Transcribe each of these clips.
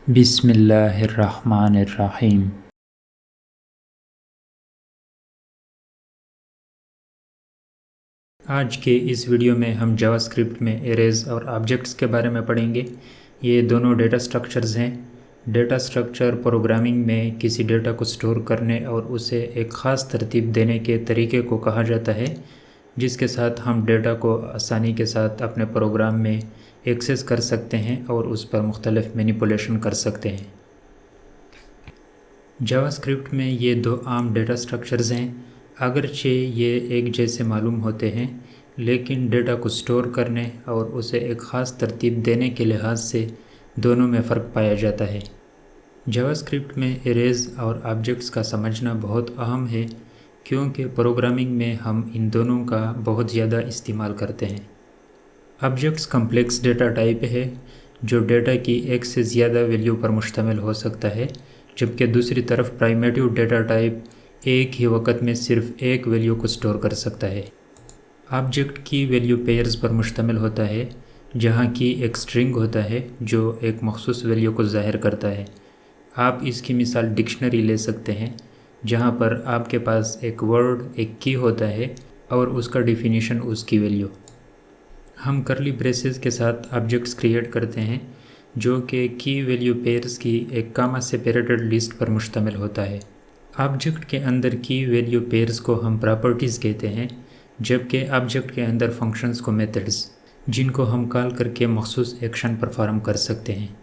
बिस्मिल्लाहिर्रहमानिर्रहीम। आज के इस वीडियो में हम जावास्क्रिप्ट में एरेज और ऑब्जेक्ट्स के बारे में पढ़ेंगे। ये दोनों डेटा स्ट्रक्चर्स हैं। डेटा स्ट्रक्चर प्रोग्रामिंग में किसी डेटा को स्टोर करने और उसे एक ख़ास तरतीब देने के तरीके को कहा जाता है, जिसके साथ हम डेटा को आसानी के साथ अपने प्रोग्राम में एक्सेस कर सकते हैं और उस पर मुख्तलिफ मैनिपुलेशन कर सकते हैं। जावास्क्रिप्ट में ये दो आम डेटा स्ट्रक्चर्स हैं। अगरचे ये एक जैसे मालूम होते हैं, लेकिन डेटा को स्टोर करने और उसे एक ख़ास तरतीब देने के लिहाज से दोनों में फ़र्क पाया जाता है। जावास्क्रिप्ट में एरेज और ऑब्जेक्ट्स का समझना बहुत अहम है, क्योंकि प्रोग्रामिंग में हम इन दोनों का बहुत ज़्यादा इस्तेमाल करते हैं। ऑब्जेक्ट्स कम्प्लेक्स डेटा टाइप है जो डेटा की एक से ज़्यादा वैल्यू पर मुश्तमिल हो सकता है, जबकि दूसरी तरफ प्राइमेटिव डेटा टाइप एक ही वक्त में सिर्फ एक वैल्यू को स्टोर कर सकता है। ऑब्जेक्ट की वैल्यू पेयर्स पर मुश्तमिल होता है, जहाँ की एक स्ट्रिंग होता है जो एक मखसूस वैल्यू को ज़ाहिर करता है। आप इसकी मिसाल डिक्शनरी ले सकते हैं, जहाँ पर आपके पास एक वर्ड, एक की होता है और उसका डिफिनीशन उसकी वैल्यू। हम करली ब्रेसेस के साथ ऑब्जेक्ट्स क्रिएट करते हैं, जो कि की वैल्यू पेयर्स की एक कामा सेपरेटेड लिस्ट पर मुश्तमिल होता है। ऑब्जेक्ट के अंदर की वैल्यू पेयर्स को हम प्रॉपर्टीज़ कहते हैं, जबकि ऑब्जेक्ट के अंदर फंक्शंस को मेथड्स, जिनको हम कॉल करके मखसूस एक्शन परफॉर्म कर सकते हैं।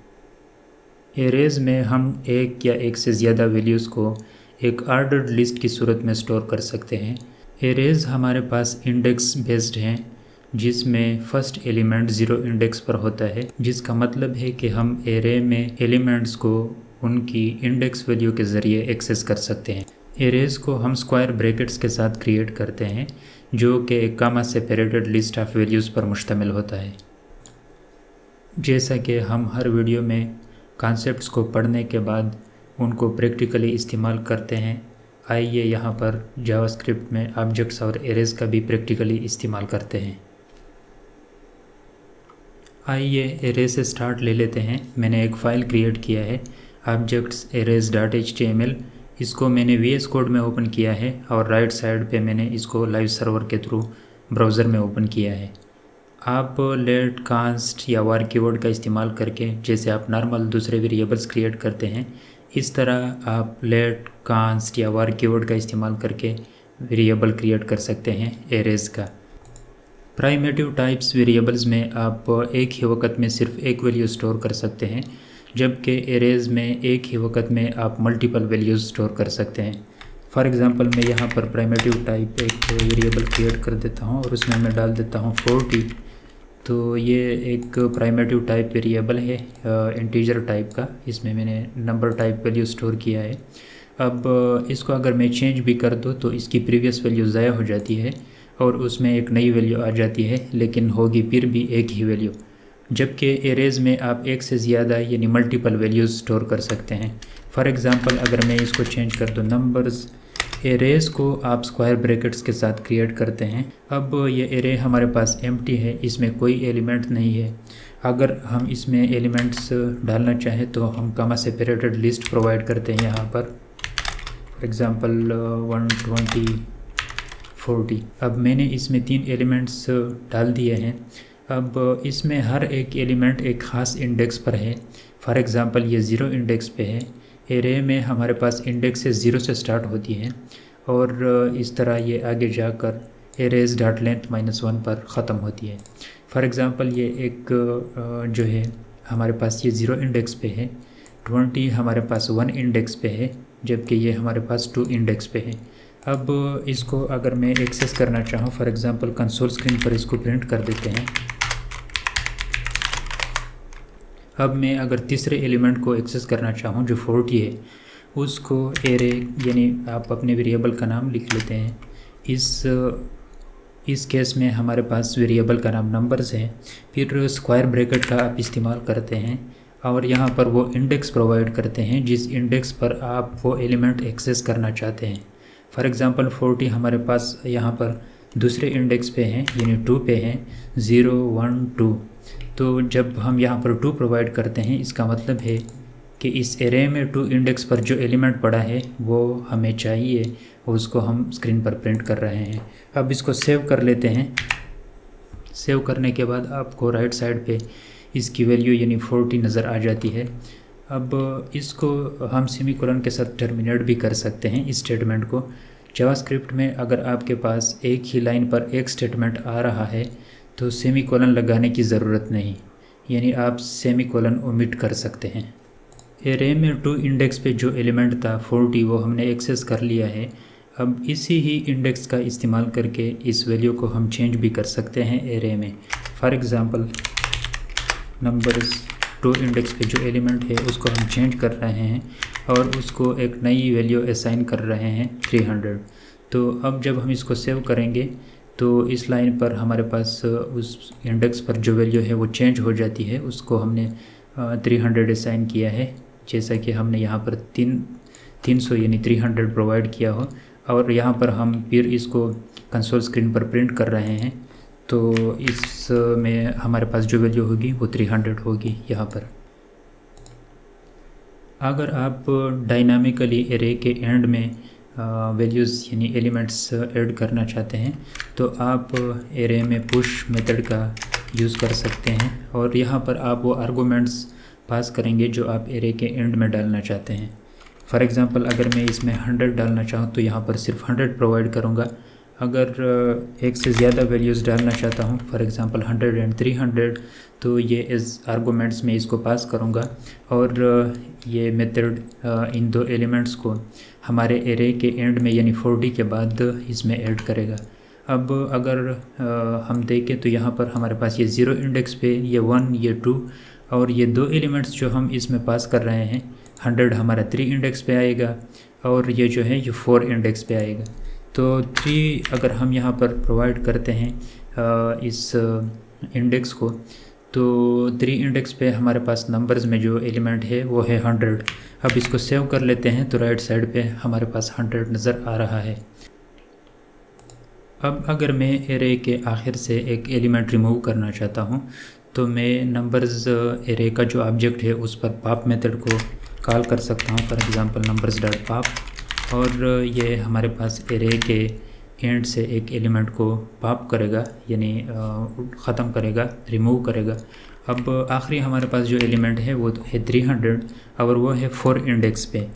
एरेज में हम एक या एक से ज़्यादा वैल्यूज़ को एक ऑर्डर्ड लिस्ट की सूरत में स्टोर कर सकते हैं। एरेज हमारे पास इंडेक्स बेस्ड हैं, जिसमें फर्स्ट एलिमेंट ज़ीरो इंडेक्स पर होता है, जिसका मतलब है कि हम एरे में एलिमेंट्स को उनकी इंडेक्स वैल्यू के ज़रिए एक्सेस कर सकते हैं। एरेज को हम स्क्वायर ब्रैकेट्स के साथ क्रिएट करते हैं, जो कि एक कामा सेपरेटेड लिस्ट ऑफ वैल्यूज़ पर मुश्तमिल होता है। जैसा कि हम हर वीडियो में कॉन्सेप्ट्स को पढ़ने के बाद उनको प्रैक्टिकली इस्तेमाल करते हैं, आइए यहाँ पर जावास्क्रिप्ट में ऑब्जेक्ट्स और एरेज का भी प्रैक्टिकली इस्तेमाल करते हैं। आइए एरे से स्टार्ट ले लेते हैं। मैंने एक फ़ाइल क्रिएट किया है objects_arrays.html। इसको मैंने VS कोड में ओपन किया है और राइट साइड पे मैंने इसको लाइव सर्वर के थ्रू ब्राउज़र में ओपन किया है। आप लेट, कांस्ट या वार कीवर्ड का इस्तेमाल करके, जैसे आप नॉर्मल दूसरे वेरिएबल्स क्रिएट करते हैं, इस तरह आप लेट, कांस्ट या वार कीवर्ड का इस्तेमाल करके वेरिएबल क्रिएट कर सकते हैं एरेज का। प्राइमेटिव टाइप्स वेरिएबल्स में आप एक ही वक्त में सिर्फ एक वैल्यू स्टोर कर सकते हैं, जबकि एरेज में एक ही वक्त में आप मल्टीपल वैल्यूज़ स्टोर कर सकते हैं। फॉर एग्ज़ाम्पल मैं यहाँ पर प्राइमेटिव टाइप एक वेरिएबल क्रिएट कर देता हूँ और उसमें मैं डाल देता हूँ 40। तो ये एक प्राइमेटिव टाइप वेरिएबल है इंटीजर टाइप का। इसमें मैंने नंबर टाइप वैल्यू स्टोर किया है। अब इसको अगर मैं चेंज भी कर दूँ तो इसकी प्रीवियस वैल्यू ज़ाया हो जाती है और उसमें एक नई वैल्यू आ जाती है, लेकिन होगी फिर भी एक ही वैल्यू। जबकि एरेज में आप एक से ज़्यादा यानी मल्टीपल वैल्यूज़ स्टोर कर सकते हैं। फॉर एग्ज़ाम्पल अगर मैं इसको चेंज कर दूँ नंबर्स, एरेज को आप स्क्वायर ब्रैकेट्स के साथ क्रिएट करते हैं। अब ये एरे हमारे पास एम्प्टी है, इसमें कोई एलिमेंट नहीं है। अगर हम इसमें एलिमेंट्स डालना चाहें तो हम कामा सेपरेटेड लिस्ट प्रोवाइड करते हैं यहाँ पर। For example 120, 40। अब मैंने इसमें 3 एलिमेंट्स डाल दिए हैं। अब इसमें हर एक एलिमेंट एक ख़ास इंडेक्स पर है। फॉर एग्ज़ाम्पल ये 0 इंडेक्स पे है। एरे में हमारे पास इंडेक्स से 0 से स्टार्ट होती हैं और इस तरह ये आगे जाकर एरेज डॉट लेंथ -1 पर ख़त्म होती है। फॉर एग्ज़ाम्पल ये एक जो है हमारे पास ये 0 इंडेक्स पे है, 20 हमारे पास 1 इंडेक्स पे है, जबकि ये हमारे पास 2 इंडेक्स पे है। अब इसको अगर मैं एक्सेस करना चाहूँ, फॉर एग्ज़ाम्पल कंसोल स्क्रीन पर इसको प्रिंट कर देते हैं। अब मैं अगर तीसरे एलिमेंट को एक्सेस करना चाहूँ जो 40 है, उसको एरे यानी आप अपने वेरिएबल का नाम लिख लेते हैं। इस केस में हमारे पास वेरिएबल का नाम नंबर्स है। फिर स्क्वायर ब्रैकेट का आप इस्तेमाल करते हैं और यहाँ पर वो इंडेक्स प्रोवाइड करते हैं जिस इंडेक्स पर आप वो एलिमेंट एक्सेस करना चाहते हैं। फॉर एग्ज़ाम्पल 40 हमारे पास यहाँ पर दूसरे इंडेक्स पे हैं, यानी 2 पे हैं, 0, 1, 2। तो जब हम यहाँ पर 2 प्रोवाइड करते हैं, इसका मतलब है कि इस एरे में टू इंडेक्स पर जो एलिमेंट पड़ा है वो हमें चाहिए, उसको हम स्क्रीन पर प्रिंट कर रहे हैं। अब इसको सेव कर लेते हैं। सेव करने के बाद आपको राइट साइड पे इसकी वैल्यू यानी 40 नज़र आ जाती है। अब इसको हम सेमीकोलन के साथ टर्मिनेट भी कर सकते हैं इस स्टेटमेंट को। जावास्क्रिप्ट में अगर आपके पास एक ही लाइन पर एक स्टेटमेंट आ रहा है तो सेमीकोलन लगाने की ज़रूरत नहीं, यानी आप सेमीकोलन ओमिट कर सकते हैं। एरे में टू इंडेक्स पे जो एलिमेंट था 40 वो हमने एक्सेस कर लिया है। अब इसी ही इंडेक्स का इस्तेमाल करके इस वैल्यू को हम चेंज भी कर सकते हैं एरे में। For example numbers two index पे जो एलिमेंट है उसको हम चेंज कर रहे हैं और उसको एक नई वैल्यू असाइन कर रहे हैं 300। तो अब जब हम इसको सेव करेंगे तो इस लाइन पर हमारे पास उस इंडेक्स पर जो वैल्यू है वो चेंज हो जाती है। उसको हमने 300 असाइन किया है, जैसा कि हमने यहाँ पर 300 यानी 300 प्रोवाइड किया हो। और यहाँ पर हम फिर इसको कंसोल स्क्रीन पर प्रिंट कर रहे हैं, तो इसमें हमारे पास जो वैल्यू होगी वो 300 होगी यहाँ पर। अगर आप डायनामिकली एरे के एंड में वैल्यूज़ यानी एलिमेंट्स ऐड करना चाहते हैं तो आप एरे में पुश मेथड का यूज़ कर सकते हैं और यहाँ पर आप वो आर्गूमेंट्स पास करेंगे जो आप एरे के एंड में डालना चाहते हैं। फॉर एग्ज़ाम्पल अगर मैं इसमें 100 डालना चाहूँ तो यहाँ पर सिर्फ 100 प्रोवाइड करूँगा। अगर एक से ज़्यादा वैल्यूज़ डालना चाहता हूँ, फॉर एग्ज़ाम्पल 100 एंड 300, तो ये एज आर्गूमेंट्स में इसको पास करूँगा और ये मेथड इन दो एलिमेंट्स को हमारे एरे के एंड में यानी 40 के बाद इसमें ऐड करेगा। अब अगर हम देखें तो यहाँ पर हमारे पास ये 0 इंडेक्स पे ये 1 ये 2 और ये दो एलिमेंट्स जो हम इसमें पास कर रहे हैं 100 हमारा 3 इंडेक्स पे आएगा और ये जो है ये 4 इंडेक्स पे आएगा। तो 3 अगर हम यहाँ पर प्रोवाइड करते हैं इस इंडेक्स को, तो 3 इंडेक्स पे हमारे पास नंबर्स में जो एलिमेंट है वो है 100। अब इसको सेव कर लेते हैं तो राइट साइड पे हमारे पास 100 नज़र आ रहा है। अब अगर मैं एरे के आखिर से एक एलिमेंट रिमूव करना चाहता हूँ तो मैं नंबर्स एरे का जो ऑब्जेक्ट है उस पर पॉप मेथड को कॉल कर सकता हूँ। For example numbers dot pop और ये हमारे पास एरे के एंड से एक एलिमेंट को पॉप करेगा यानी ख़त्म करेगा, रिमूव करेगा। अब आखिरी हमारे पास जो एलिमेंट है वो है 300 और वो है 4 इंडेक्स पे,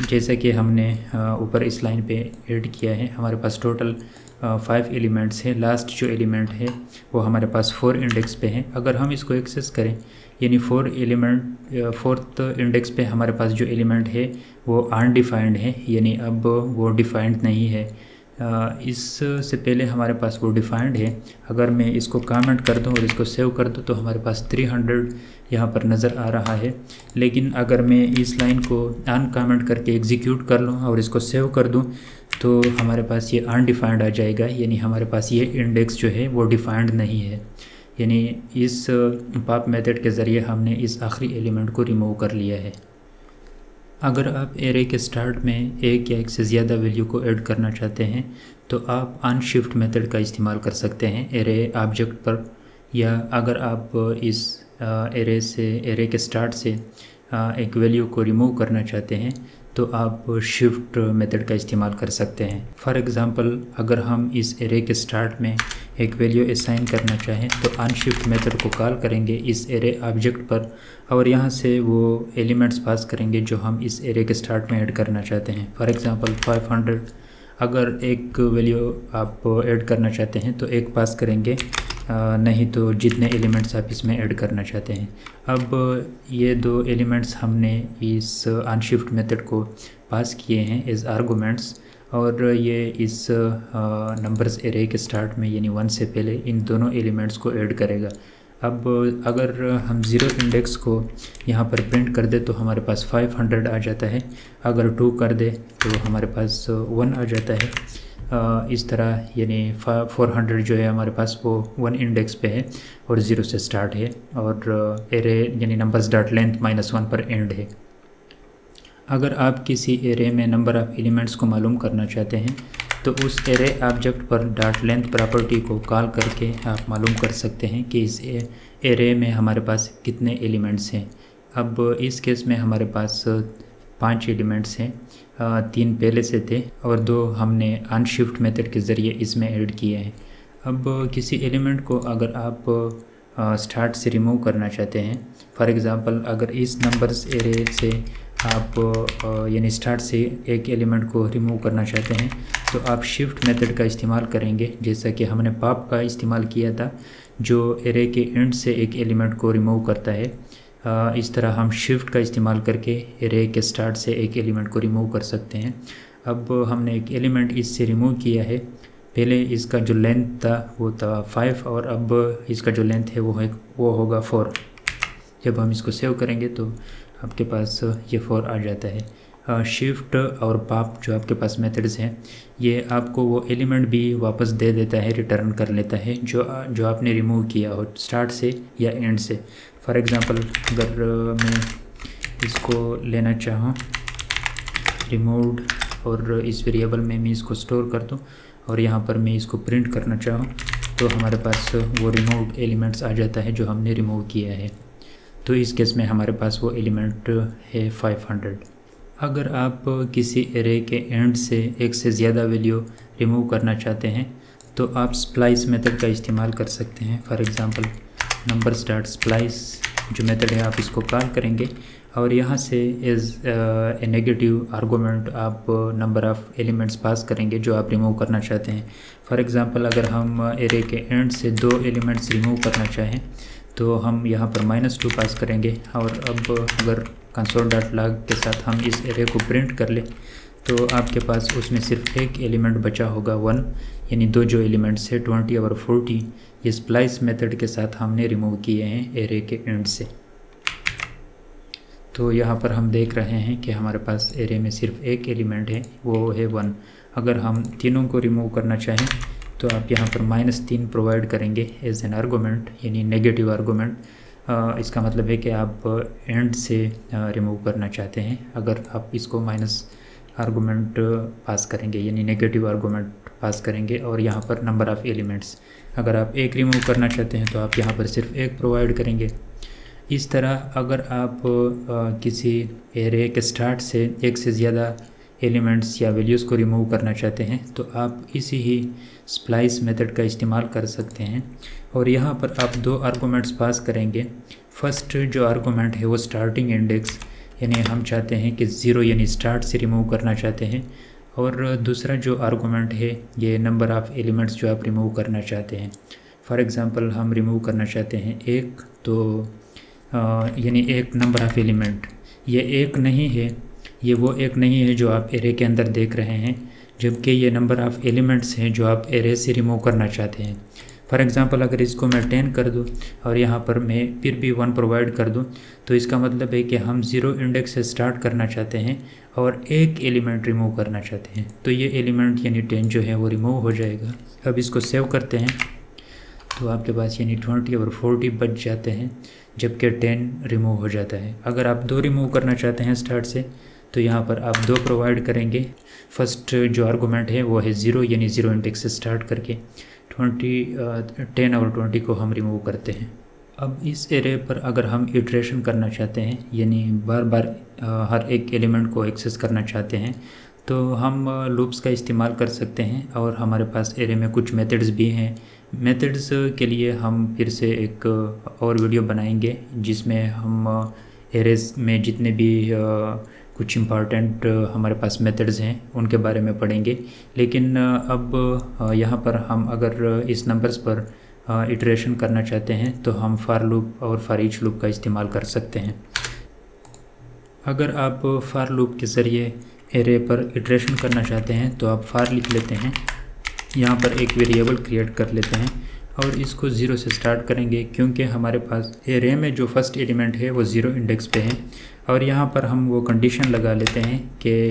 जैसे कि हमने ऊपर इस लाइन पे ऐड किया है। हमारे पास टोटल 5 एलिमेंट्स हैं। लास्ट जो एलिमेंट है वो हमारे पास 4 इंडेक्स पे है। अगर हम इसको एक्सेस करें यानी 4th इंडेक्स पे हमारे पास जो एलिमेंट है वो अनडिफाइंड है, यानी अब वो डिफाइंड नहीं है। इससे पहले हमारे पास वो डिफाइंड है। अगर मैं इसको कमेंट कर दूं और इसको सेव कर दूं तो हमारे पास 300 यहाँ पर नज़र आ रहा है। लेकिन अगर मैं इस लाइन को अनकमेंट करके एग्जीक्यूट कर लूँ और इसको सेव कर दूं तो हमारे पास ये अनडिफाइंड आ जाएगा, यानी हमारे पास ये इंडेक्स जो है वो डिफाइंड नहीं है। यानी इस पॉप मेथड के ज़रिए हमने इस आखिरी एलिमेंट को रिमूव कर लिया है। अगर आप एरे के स्टार्ट में एक या एक से ज़्यादा वैल्यू को ऐड करना चाहते हैं तो आप अनशिफ्ट मेथड का इस्तेमाल कर सकते हैं एरे ऑब्जेक्ट पर, या अगर आप इस एरे के स्टार्ट से एक वैल्यू को रिमूव करना चाहते हैं तो आप शिफ्ट मेथड का इस्तेमाल कर सकते हैं। फॉर एग्ज़ाम्पल अगर हम इस एरे के स्टार्ट में एक वैल्यू असाइन करना चाहें तो अनशिफ्ट मेथड को कॉल करेंगे इस एरे ऑब्जेक्ट पर और यहाँ से वो एलिमेंट्स पास करेंगे जो हम इस एरे के स्टार्ट में ऐड करना चाहते हैं। फॉर एग्ज़ाम्पल 500 अगर एक वैल्यू आप ऐड करना चाहते हैं तो एक पास करेंगे, नहीं तो जितने एलिमेंट्स आप इसमें ऐड करना चाहते हैं। अब ये दो एलिमेंट्स हमने इस अनशिफ्ट मेथड को पास किए हैं एज आर्गूमेंट्स और ये इस नंबर्स एरे के स्टार्ट में यानी 1 से पहले इन दोनों एलिमेंट्स को ऐड करेगा। अब अगर हम 0 इंडेक्स को यहाँ पर प्रिंट कर दे तो हमारे पास 500 आ जाता है, अगर 2 कर दे तो हमारे पास 1 आ जाता है। इस तरह यानी 400 जो है हमारे पास वो 1 इंडेक्स पे है और 0 से स्टार्ट है और एरे यानी नंबर्स डॉट लेंथ -1 पर एंड है। अगर आप किसी एरे में नंबर ऑफ़ एलिमेंट्स को मालूम करना चाहते हैं तो उस एरे ऑब्जेक्ट पर डॉट लेंथ प्रॉपर्टी को कॉल करके आप मालूम कर सकते हैं कि इस एरे में हमारे पास कितने एलिमेंट्स हैं। अब इस केस में हमारे पास 5 एलिमेंट्स हैं, 3 पहले से थे और 2 हमने अनशिफ्ट मेथड के ज़रिए इसमें ऐड किए हैं। अब किसी एलिमेंट को अगर आप स्टार्ट से रिमूव करना चाहते हैं, फॉर एग्ज़ाम्पल अगर इस नंबर्स एरे से आप यानी स्टार्ट से एक एलिमेंट को रिमूव करना चाहते हैं तो आप शिफ्ट मेथड का इस्तेमाल करेंगे, जैसा कि हमने पॉप का इस्तेमाल किया था जो एरे के एंड से एक एलिमेंट को रिमूव करता है। इस तरह हम शिफ्ट का इस्तेमाल करके एरे के स्टार्ट से एक एलिमेंट को रिमूव कर सकते हैं। अब हमने एक एलिमेंट इससे रिमूव किया है, पहले इसका जो लेंथ था वो था 5 और अब इसका जो लेंथ है वो होगा 4। जब हम इसको सेव करेंगे तो आपके पास ये 4 आ जाता है। शिफ्ट और पॉप जो आपके पास मेथड्स हैं ये आपको वो एलिमेंट भी वापस दे देता है, रिटर्न कर लेता है जो आपने रिमूव किया हो स्टार्ट से या एंड से। फॉर एग्ज़ाम्पल अगर मैं इसको लेना चाहूँ रिमूव्ड और इस वेरिएबल में मैं इसको स्टोर कर दूँ और यहाँ पर मैं इसको प्रिंट करना चाहूँ तो हमारे पास वो रिमूव्ड एलिमेंट्स आ जाता है जो हमने रिमूव किया है। तो इस केस में हमारे पास वो एलिमेंट है 500। अगर आप किसी एरे के एंड से एक से ज़्यादा वैल्यू रिमूव करना चाहते हैं तो आप स्प्लाइस मेथड का इस्तेमाल कर सकते हैं। For example numbers dot splice जो मेथड है आप इसको कॉल करेंगे और यहाँ से एज ए नेगेटिव आर्गूमेंट आप नंबर ऑफ़ एलिमेंट्स पास करेंगे जो आप रिमूव करना चाहते हैं। फॉर एग्ज़ाम्पल अगर हम एरे के एंड से 2 एलिमेंट्स रिमूव करना चाहें तो हम यहाँ पर -2 पास करेंगे और अब अगर console.log के साथ हम इस एरे को प्रिंट कर लें तो आपके पास उसमें सिर्फ एक एलिमेंट बचा होगा 1, यानी 2 जो एलिमेंट्स है 20 और 40 ये स्प्लाइस मेथड के साथ हमने रिमूव किए हैं एरे के एंड से। तो यहाँ पर हम देख रहे हैं कि हमारे पास एरे में सिर्फ एक एलिमेंट है, वो है 1। अगर हम तीनों को रिमूव करना चाहें तो आप यहाँ पर -3 प्रोवाइड करेंगे एज एन आर्गूमेंट, यानी नेगेटिव आर्गूमेंट। इसका मतलब है कि आप एंड से रिमूव करना चाहते हैं। अगर आप इसको माइनस आर्गूमेंट पास करेंगे यानी नेगेटिव आर्गूमेंट पास करेंगे और यहाँ पर नंबर ऑफ़ एलिमेंट्स, अगर आप एक रिमूव करना चाहते हैं तो आप यहाँ पर सिर्फ एक प्रोवाइड करेंगे। इस तरह अगर आप किसी एरे के स्टार्ट से एक से ज़्यादा एलिमेंट्स या वैल्यूज़ को रिमूव करना चाहते हैं तो आप इसी ही स्प्लाइस मेथड का इस्तेमाल कर सकते हैं और यहाँ पर आप 2 आर्गूमेंट्स पास करेंगे। फर्स्ट जो आर्गूमेंट है वो स्टार्टिंग इंडेक्स, यानी हम चाहते हैं कि 0 यानी स्टार्ट से रिमूव करना चाहते हैं, और दूसरा जो आर्गूमेंट है ये नंबर ऑफ़ एलिमेंट्स जो आप रिमूव करना चाहते हैं। फॉर एग्ज़ाम्पल हम रिमूव करना चाहते हैं 1, तो यानी एक नंबर ऑफ़ एलिमेंट, ये एक नहीं है, ये वो एक नहीं है जो आप एरे के अंदर देख रहे हैं, जबकि ये नंबर ऑफ़ एलिमेंट्स हैं जो आप एरे से रिमूव करना चाहते हैं। फॉर एग्ज़ाम्पल अगर इसको मैं 10 कर दूं और यहाँ पर मैं फिर भी 1 प्रोवाइड कर दूं तो इसका मतलब है कि हम 0 इंडेक्स से स्टार्ट करना चाहते हैं और एक एलिमेंट रिमूव करना चाहते हैं। तो ये एलिमेंट यानी 10 जो है वो रिमूव हो जाएगा। अब इसको सेव करते हैं तो आपके पास यानी 20 और 40 बच जाते हैं, जबकि 10 रिमूव हो जाता है। अगर आप 2 रिमूव करना चाहते हैं स्टार्ट से तो यहाँ पर आप 2 प्रोवाइड करेंगे। फर्स्ट जो आर्गूमेंट है वो है 0 यानी 0 इंडेक्स से स्टार्ट करके 10 और 20 को हम रिमूव करते हैं। अब इस एरे पर अगर हम इटरेशन करना चाहते हैं यानी बार बार हर एक एलिमेंट को एक्सेस करना चाहते हैं तो हम लूप्स का इस्तेमाल कर सकते हैं और हमारे पास एरे में कुछ मेथड्स भी हैं। मेथड्स के लिए हम फिर से एक और वीडियो बनाएंगे जिसमें हम एरेज में जितने भी कुछ इम्पॉर्टेंट हमारे पास मेथड्स हैं उनके बारे में पढ़ेंगे। लेकिन अब यहाँ पर हम अगर इस नंबर्स पर इटरेशन करना चाहते हैं तो हम फॉर लूप और फॉर ईच लूप का इस्तेमाल कर सकते हैं। अगर आप फॉर लूप के ज़रिए एरे पर इटरेशन करना चाहते हैं तो आप फॉर लिख लेते हैं, यहाँ पर एक वेरिएबल क्रिएट कर लेते हैं और इसको 0 से स्टार्ट करेंगे क्योंकि हमारे पास एरे में जो फर्स्ट एलिमेंट है वो 0 इंडेक्स पे है। और यहाँ पर हम वो कंडीशन लगा लेते हैं कि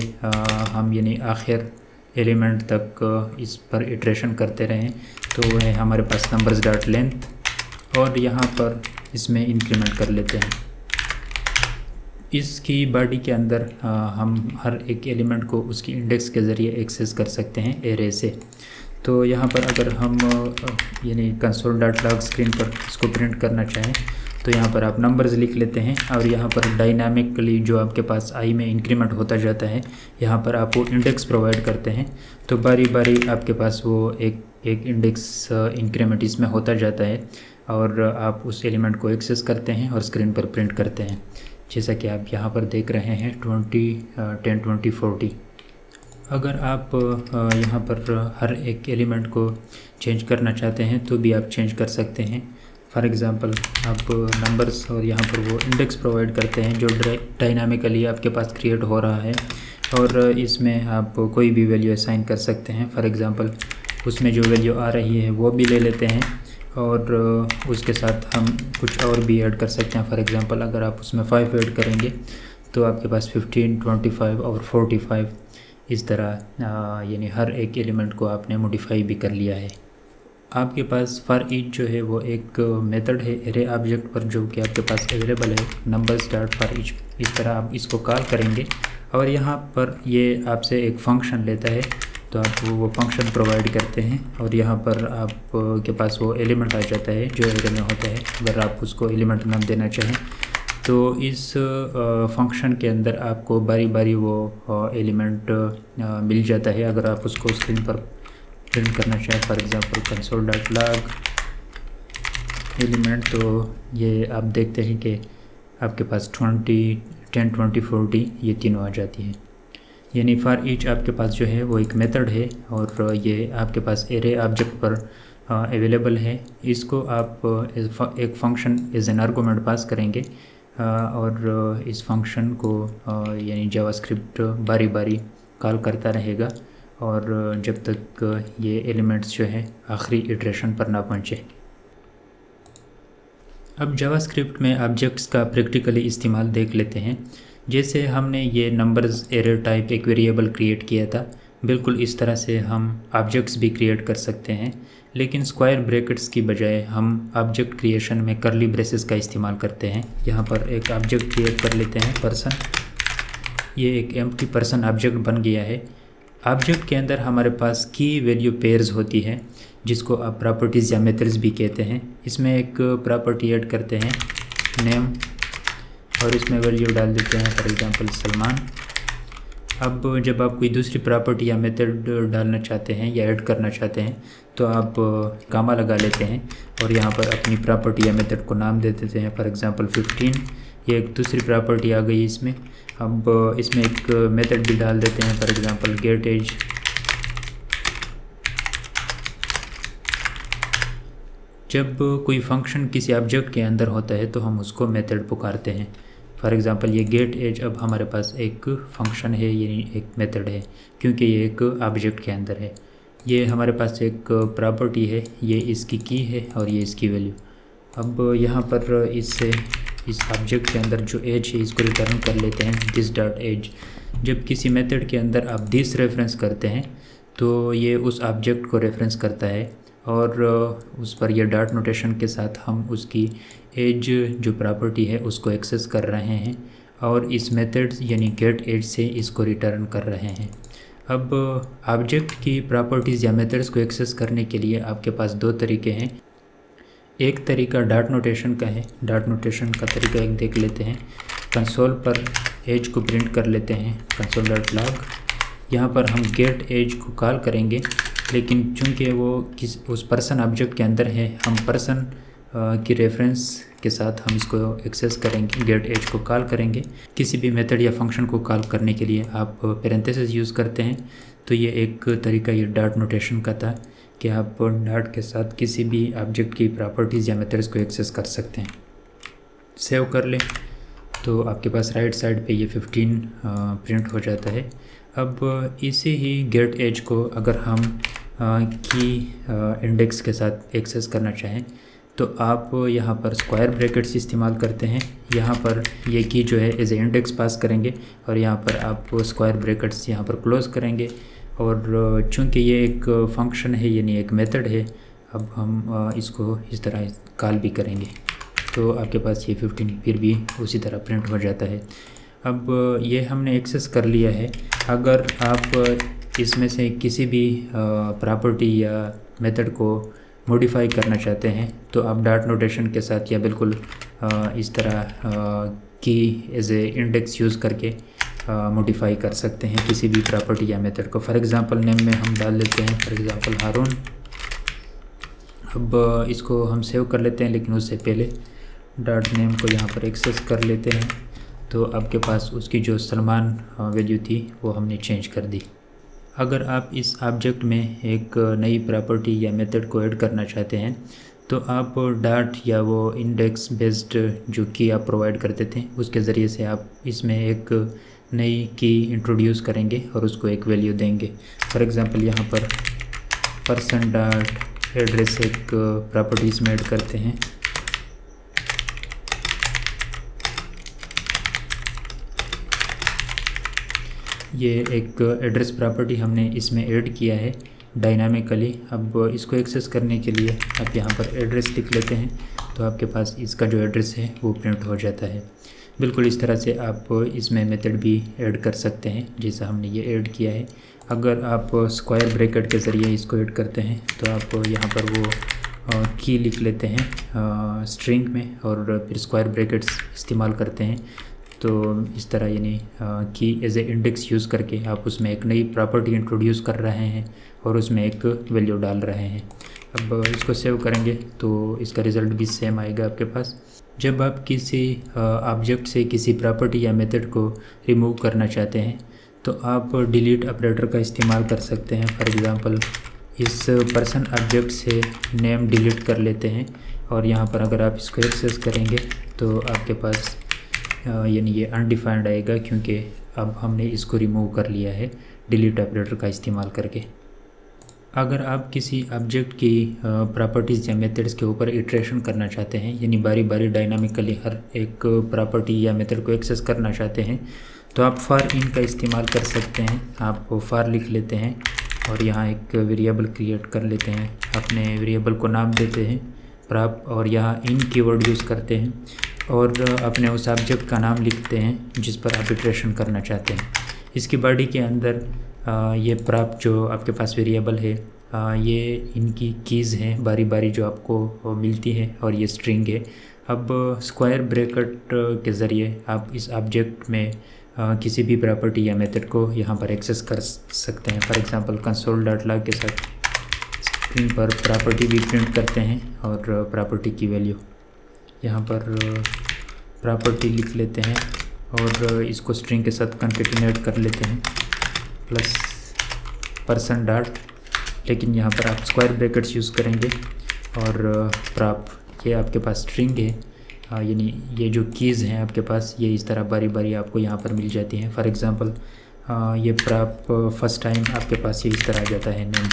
हम यानी आखिर एलिमेंट तक इस पर इटरेशन करते रहें। तो वह हमारे पास नंबर्स डॉट लेंथ और यहाँ पर इसमें इंक्रीमेंट कर लेते हैं। इसकी बॉडी के अंदर हम हर एक एलिमेंट को उसकी इंडेक्स के ज़रिए एक्सेस कर सकते हैं एरे से। तो यहाँ पर अगर हम यानी console.log स्क्रीन पर इसको प्रिंट करना चाहें तो यहाँ पर आप नंबर्स लिख लेते हैं और यहाँ पर डायनामिकली जो आपके पास आई में इंक्रीमेंट होता जाता है, यहाँ पर आप वो इंडेक्स प्रोवाइड करते हैं। तो बारी बारी आपके पास वो एक इंडेक्स इंक्रीमेंट इसमें होता जाता है और आप उस एलिमेंट को एक्सेस करते हैं और स्क्रीन पर प्रिंट करते हैं, जैसा कि आप यहाँ पर देख रहे हैं 20, 10, 20, 40। अगर आप यहाँ पर हर एक एलिमेंट को चेंज करना चाहते हैं तो भी आप चेंज कर सकते हैं। फॉर एग्ज़ाम्पल आप नंबर्स और यहाँ पर वो इंडेक्स प्रोवाइड करते हैं जो डायनामिकली आपके पास क्रिएट हो रहा है, और इसमें आप कोई भी वैल्यू असाइन कर सकते हैं। फॉर एग्ज़ाम्पल उसमें जो वैल्यू आ रही है वो भी ले लेते हैं और उसके साथ हम कुछ और भी ऐड कर सकते हैं। फॉर एग्ज़ाम्पल अगर आप उसमें 5 ऐड करेंगे तो आपके पास 15, 25 और 45 इस तरह यानी हर एक एलिमेंट को आपने मॉडिफाई भी कर लिया है। आपके पास फॉर ईच जो है वो एक मेथड है एरे ऑब्जेक्ट पर जो कि आपके पास अवेलेबल है, नंबर्स डॉट फॉर ईच। इस तरह आप इसको कॉल करेंगे और यहाँ पर ये आपसे एक फ़ंक्शन लेता है, तो आप वो फंक्शन प्रोवाइड करते हैं और यहाँ पर आप के पास वो एलिमेंट आ जाता है जो एरे में होता है। अगर आप उसको एलिमेंट नाम देना चाहें तो इस फंक्शन के अंदर आपको बारी बारी वो एलिमेंट मिल जाता है। अगर आप उसको स्क्रीन पर प्रिंट करना चाहें, फॉर एग्ज़ाम्पल console.log एलिमेंट, तो ये आप देखते हैं कि आपके पास 20, 10, 20, 40 ये तीनों आ जाती हैं। यानी फॉर ईच आपके पास जो है वो एक मेथड है और ये आपके पास एरे ऑब्जेक्ट पर अवेलेबल है। इसको आप एक फंक्शन एज एन आर्गुमेंट पास करेंगे और इस फंक्शन को यानी जावास्क्रिप्ट बारी बारी कॉल करता रहेगा और जब तक ये एलिमेंट्स जो है आखिरी इटरेशन पर ना पहुँचे। अब जावास्क्रिप्ट में ऑब्जेक्ट्स का प्रैक्टिकली इस्तेमाल देख लेते हैं। जैसे हमने ये नंबर्स एरे टाइप एक वेरिएबल क्रिएट किया था, बिल्कुल इस तरह से हम ऑब्जेक्ट्स भी क्रिएट कर सकते हैं, लेकिन स्क्वायर ब्रैकेट्स की बजाय हम ऑब्जेक्ट क्रिएशन में कर्ली ब्रेसेस का इस्तेमाल करते हैं। यहाँ पर एक ऑब्जेक्ट क्रिएट कर लेते हैं पर्सन। ये एक एम्प्टी पर्सन ऑब्जेक्ट बन गया है। ऑब्जेक्ट के अंदर हमारे पास की वैल्यू पेयर्स होती है जिसको आप प्रॉपर्टीज़ या मेथड्स भी कहते हैं। इसमें एक प्रॉपर्टी ऐड करते हैं नेम और इसमें वैल्यू डाल देते हैं फॉर एग्जांपल सलमान। अब जब आप कोई दूसरी प्रॉपर्टी या मेथड डालना चाहते हैं या ऐड करना चाहते हैं तो आप कामा लगा लेते हैं और यहाँ पर अपनी प्रॉपर्टी या मेथड को नाम दे देते हैं। फॉर एग्जांपल 15, ये एक दूसरी प्रॉपर्टी आ गई इसमें। अब इसमें एक मेथड भी डाल देते हैं फॉर एग्जांपल गेट एज। जब कोई फंक्शन किसी ऑब्जेक्ट के अंदर होता है तो हम उसको मेथड पुकारते हैं। फॉर एग्जांपल ये गेट एज अब हमारे पास एक फंक्शन है, यानी एक मेथड है, क्योंकि ये एक ऑब्जेक्ट के अंदर है। ये हमारे पास एक प्रॉपर्टी है, ये इसकी की है और ये इसकी वैल्यू। अब यहाँ पर इससे इस ऑब्जेक्ट के अंदर जो एज है इसको रिटर्न कर लेते हैं दिस डॉट एज। जब किसी मेथड के अंदर आप दिस रेफरेंस करते हैं तो ये उस ऑब्जेक्ट को रेफरेंस करता है और उस पर यह डॉट नोटेशन के साथ हम उसकी एज जो प्रॉपर्टी है उसको एक्सेस कर रहे हैं और इस मेथड यानी गेट एज से इसको रिटर्न कर रहे हैं। अब ऑब्जेक्ट की प्रॉपर्टीज़ या मेथड्स को एक्सेस करने के लिए आपके पास दो तरीके हैं। एक तरीका डॉट नोटेशन का है। डॉट नोटेशन का तरीका एक देख लेते हैं। कंसोल पर एज को प्रिंट कर लेते हैं console.log। यहाँ पर हम गेट एज को कॉल करेंगे, लेकिन चूंकि वो उस पर्सन ऑब्जेक्ट के अंदर है, हम पर्सन की रेफरेंस के साथ हम इसको एक्सेस करेंगे, गेट एज को कॉल करेंगे। किसी भी मेथड या फंक्शन को कॉल करने के लिए आप पैरेंथेसिस यूज़ करते हैं। तो ये एक तरीका ये डॉट नोटेशन का था कि आप डॉट के साथ किसी भी ऑब्जेक्ट की प्रॉपर्टीज़ या मेथड्स को एक्सेस कर सकते हैं। सेव कर लें तो आपके पास राइट साइड पे ये 15 प्रिंट हो जाता है। अब इसी ही गेट एज को अगर हम की इंडेक्स के साथ एक्सेस करना चाहें तो आप यहाँ पर स्क्वायर ब्रैकेट्स इस्तेमाल करते हैं। यहाँ पर ये की जो है एज ए इंडेक्स पास करेंगे और यहाँ पर आप स्क्वायर ब्रैकेट्स यहाँ पर क्लोज़ करेंगे। और चूंकि ये एक फंक्शन है यानी एक मेथड है, अब हम इसको इस तरह कॉल भी करेंगे तो आपके पास ये 15 फिर भी उसी तरह प्रिंट हो जाता है। अब ये हमने एक्सेस कर लिया है। अगर आप इसमें से किसी भी प्रॉपर्टी या मेथड को मॉडिफाई करना चाहते हैं तो आप डॉट नोटेशन के साथ या बिल्कुल इस तरह की एज ए इंडेक्स यूज़ करके मॉडिफाई कर सकते हैं किसी भी प्रॉपर्टी या मेथड को। फॉर एग्ज़ाम्पल नेम में हम डाल लेते हैं फॉर एग्ज़ाम्पल हारून। अब इसको हम सेव कर लेते हैं, लेकिन उससे पहले डॉट नेम को यहाँ पर एक्सेस कर लेते हैं। तो आपके पास उसकी जो सलमान वैल्यू थी वो हमने चेंज कर दी। अगर आप इस ऑब्जेक्ट में एक नई प्रॉपर्टी या मेथड को ऐड करना चाहते हैं तो आप डॉट या वो इंडेक्स बेस्ड जो की आप प्रोवाइड करते थे उसके ज़रिए से आप इसमें एक नई की इंट्रोड्यूस करेंगे और उसको एक वैल्यू देंगे। फॉर एग्ज़ाम्पल यहाँ पर पर्सन डॉट एड्रेस एक प्रॉपर्टीज़ में ऐड करते हैं। ये एक एड्रेस प्रॉपर्टी हमने इसमें ऐड किया है डायनामिकली। अब इसको एक्सेस करने के लिए आप यहाँ पर एड्रेस लिख लेते हैं तो आपके पास इसका जो एड्रेस है वो प्रिंट हो जाता है। बिल्कुल इस तरह से आप इसमें मेथड भी ऐड कर सकते हैं जैसा हमने ये ऐड किया है। अगर आप स्क्वायर ब्रैकेट के ज़रिए इसको ऐड करते हैं तो आप यहाँ पर वो की लिख लेते हैं स्ट्रिंग में और फिर स्क्वायर ब्रैकेट्स इस्तेमाल करते हैं। तो इस तरह यानी की एज ए इंडेक्स यूज़ करके आप उसमें एक नई प्रॉपर्टी इंट्रोड्यूस कर रहे हैं और उसमें एक वैल्यू डाल रहे हैं। अब इसको सेव करेंगे तो इसका रिज़ल्ट भी सेम आएगा आपके पास। जब आप किसी ऑब्जेक्ट से किसी प्रॉपर्टी या मेथड को रिमूव करना चाहते हैं तो आप डिलीट ऑपरेटर का इस्तेमाल कर सकते हैं। फॉर एग्ज़ाम्पल इस पर्सन ऑब्जेक्ट से नेम डिलीट कर लेते हैं और यहाँ पर अगर आप इसको एक्सेस करेंगे तो आपके पास यानी ये अनडिफाइंड आएगा क्योंकि अब हमने इसको रिमूव कर लिया है डिलीट ऑपरेटर का इस्तेमाल करके। अगर आप किसी ऑब्जेक्ट की प्रॉपर्टीज़ या मेथड्स के ऊपर इटरेशन करना चाहते हैं यानी बारी बारी डायनामिकली हर एक प्रॉपर्टी या मेथड को एक्सेस करना चाहते हैं तो आप फॉर इन का इस्तेमाल कर सकते हैं। आप फॉर लिख लेते हैं और यहाँ एक वेरिएबल क्रिएट कर लेते हैं, अपने वेरिएबल को नाम देते हैं प्रॉप और यहाँ इन कीवर्ड यूज़ करते हैं और अपने उस ऑब्जेक्ट का नाम लिखते हैं जिस पर आप इटरेशन करना चाहते हैं। इसकी बॉडी के अंदर ये प्रॉप जो आपके पास वेरिएबल है ये इनकी कीज़ हैं बारी बारी जो आपको मिलती है और ये स्ट्रिंग है। अब स्क्वायर ब्रैकेट के ज़रिए आप इस ऑब्जेक्ट में किसी भी प्रॉपर्टी या मेथड को यहाँ पर एक्सेस कर सकते हैं। For example console dot log के साथ स्क्रीन पर प्रॉपर्टी भी प्रिंट करते हैं और प्रॉपर्टी की वैल्यू यहाँ पर प्रॉपर्टी लिख लेते हैं और इसको स्ट्रिंग के साथ कॉन्केटिनेट कर लेते हैं प्लस पर्सन डॉट, लेकिन यहाँ पर आप स्क्वायर ब्रैकेट्स यूज़ करेंगे और प्रॉप ये आपके पास स्ट्रिंग है यानी ये जो कीज़ हैं आपके पास ये इस तरह बारी बारी आपको यहाँ पर मिल जाती हैं। फॉर एग्ज़ाम्पल ये प्रॉप फर्स्ट टाइम आपके पास ये इस तरह आ जाता है नेम।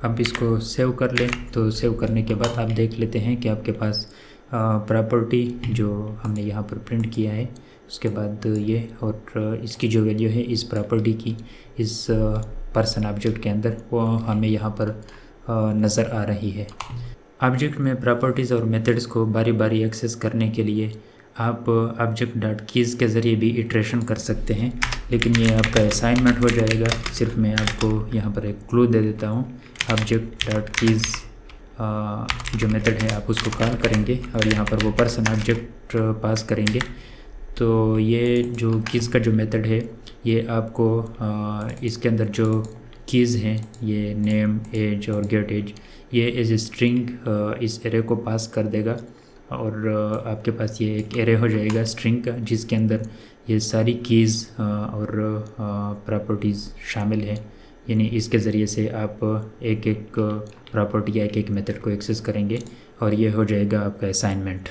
अब इसको सेव कर लें तो सेव करने के बाद आप देख लेते हैं कि आपके पास प्रॉपर्टी जो हमने यहाँ पर प्रिंट किया है उसके बाद ये और इसकी जो वैल्यू है इस प्रॉपर्टी की इस पर्सन ऑब्जेक्ट के अंदर वो हमें यहाँ पर नज़र आ रही है। ऑब्जेक्ट में प्रॉपर्टीज़ और मेथड्स को बारी बारी एक्सेस करने के लिए आप ऑब्जेक्ट डॉट कीज़ के ज़रिए भी इटरेशन कर सकते हैं, लेकिन ये आपका असाइनमेंट हो जाएगा। सिर्फ मैं आपको यहाँ पर एक क्लू दे देता हूँ। ऑब्जेक्ट डॉट कीज़ जो मेथड है आप उसको कॉल करेंगे और यहाँ पर वो पर्सन ऑब्जेक्ट पास करेंगे। तो ये जो कीज़ का जो मेथड है ये आपको इसके अंदर जो कीज़ हैं ये नेम एज और गेट एज ये एज ए स्ट्रिंग इस एरे को पास कर देगा और आपके पास ये एक एरे हो जाएगा स्ट्रिंग का जिसके अंदर ये सारी कीज़ और प्रॉपर्टीज़ शामिल हैं। यानी इसके ज़रिए से आप एक एक प्रॉपर्टी या एक एक मेथड को एक्सेस करेंगे और ये हो जाएगा आपका असाइनमेंट।